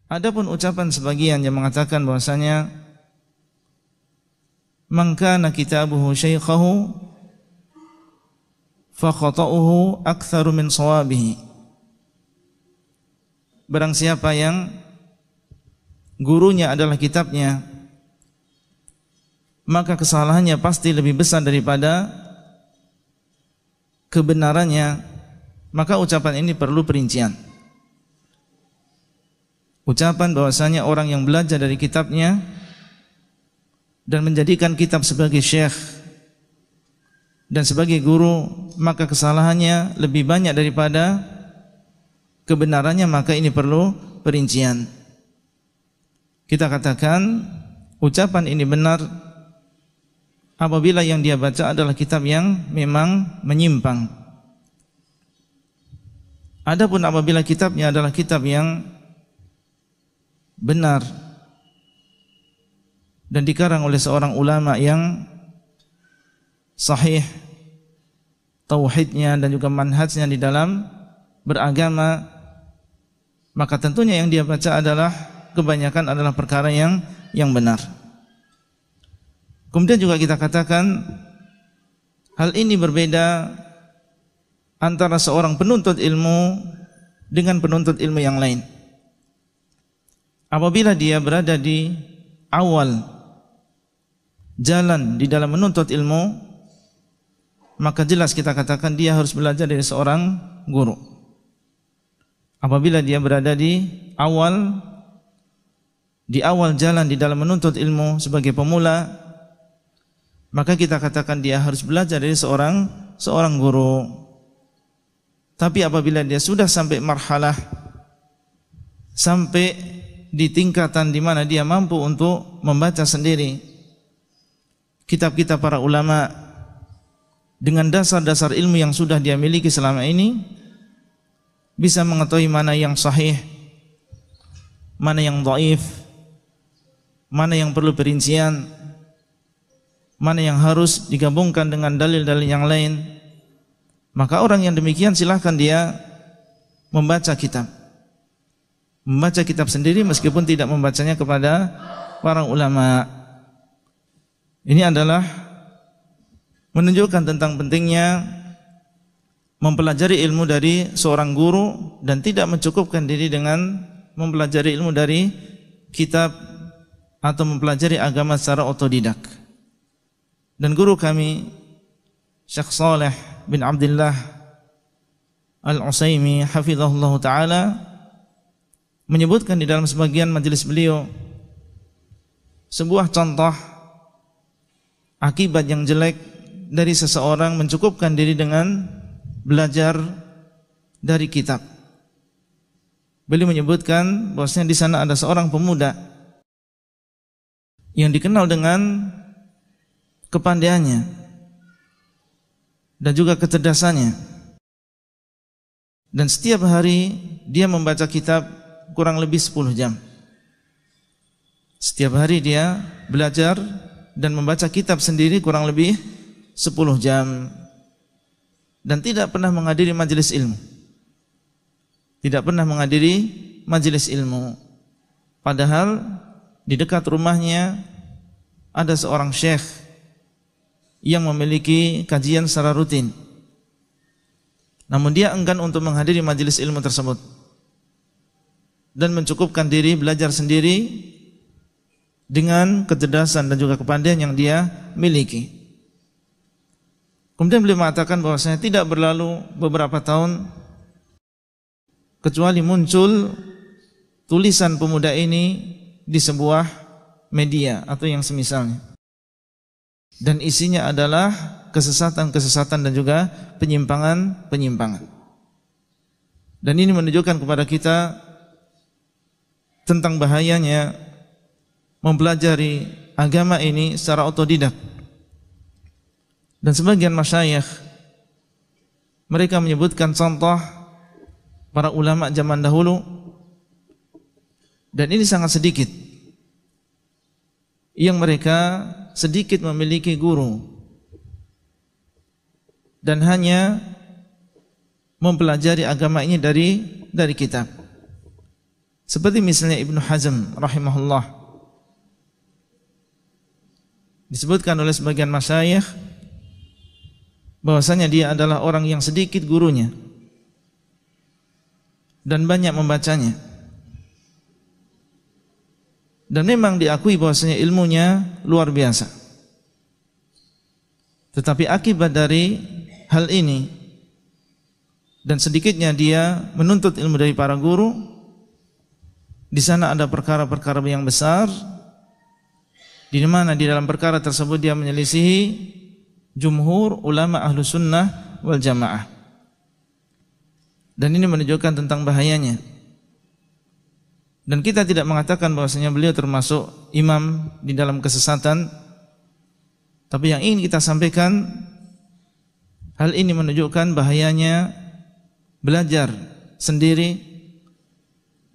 Adapun ucapan sebagian yang mengatakan bahwasanya man kana kitabuhu syaikhahu fa khata'uhu aktsaru min shawabihi. Barang siapa yang gurunya adalah kitabnya, maka kesalahannya pasti lebih besar daripada kebenarannya. Maka ucapan ini perlu perincian. Ucapan bahwasanya orang yang belajar dari kitabnya dan menjadikan kitab sebagai syekh dan sebagai guru, maka kesalahannya lebih banyak daripada kebenarannya, maka ini perlu perincian. Kita katakan ucapan ini benar apabila yang dia baca adalah kitab yang memang menyimpang. Adapun apabila kitabnya adalah kitab yang benar dan dikarang oleh seorang ulama yang sahih tauhidnya dan juga manhajnya di dalam beragama, maka tentunya yang dia baca adalah kebanyakan adalah perkara yang benar. Kemudian juga kita katakan hal ini berbeda antara seorang penuntut ilmu dengan penuntut ilmu yang lain. Apabila dia berada di awal jalan di dalam menuntut ilmu, maka jelas kita katakan dia harus belajar dari seorang guru. Apabila dia berada di awal jalan di dalam menuntut ilmu sebagai pemula, maka kita katakan dia harus belajar dari seorang guru. Tapi apabila dia sudah sampai marhalah, sampai di tingkatan di mana dia mampu untuk membaca sendiri kitab-kitab para ulama dengan dasar-dasar ilmu yang sudah dia miliki selama ini, bisa mengetahui mana yang sahih, mana yang dhaif, mana yang perlu perincian, mana yang harus digabungkan dengan dalil-dalil yang lain, maka orang yang demikian silahkan dia membaca kitab sendiri meskipun tidak membacanya kepada para ulama. Ini adalah menunjukkan tentang pentingnya mempelajari ilmu dari seorang guru dan tidak mencukupkan diri dengan mempelajari ilmu dari kitab atau mempelajari agama secara otodidak. Dan guru kami Syekh Saleh bin Abdullah Al-Utsaimin hafizahullah ta'ala menyebutkan di dalam sebagian majelis beliau sebuah contoh akibat yang jelek dari seseorang mencukupkan diri dengan belajar dari kitab. Beliau menyebutkan bahwasanya di sana ada seorang pemuda yang dikenal dengan kepandaiannya dan juga kecerdasannya, dan setiap hari dia membaca kitab kurang lebih 10 jam. Setiap hari dia belajar dan membaca kitab sendiri kurang lebih 10 jam dan tidak pernah menghadiri majelis ilmu. Tidak pernah menghadiri majelis ilmu. Padahal di dekat rumahnya ada seorang syekh yang memiliki kajian secara rutin. Namun dia enggan untuk menghadiri majelis ilmu tersebut dan mencukupkan diri belajar sendiri dengan kecerdasan dan juga kepandaian yang dia miliki. Kemudian beliau mengatakan bahwasanya tidak berlalu beberapa tahun kecuali muncul tulisan pemuda ini di sebuah media atau yang semisalnya, dan isinya adalah kesesatan-kesesatan dan juga penyimpangan-penyimpangan. Dan ini menunjukkan kepada kita tentang bahayanya mempelajari agama ini secara otodidak. Dan sebagian masyayikh mereka menyebutkan contoh para ulama zaman dahulu, dan ini sangat sedikit yang mereka sedikit memiliki guru dan hanya mempelajari agama ini dari kitab. Seperti misalnya Ibnu Hazm rahimahullah, disebutkan oleh sebagian masyayikh bahwasanya dia adalah orang yang sedikit gurunya dan banyak membacanya, dan memang diakui bahwasanya ilmunya luar biasa. Tetapi akibat dari hal ini dan sedikitnya dia menuntut ilmu dari para guru, di sana ada perkara-perkara yang besar, di mana di dalam perkara tersebut dia menyelisihi jumhur ulama ahlu sunnah wal jamaah. Dan ini menunjukkan tentang bahayanya. Dan kita tidak mengatakan bahwasanya beliau termasuk imam di dalam kesesatan, tapi yang ingin kita sampaikan, hal ini menunjukkan bahayanya belajar sendiri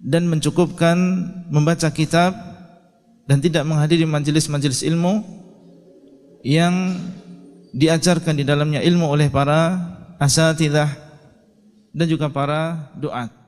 dan mencukupkan membaca kitab dan tidak menghadiri majelis-majelis ilmu yang diajarkan di dalamnya ilmu oleh para asatidzah dan juga para duat.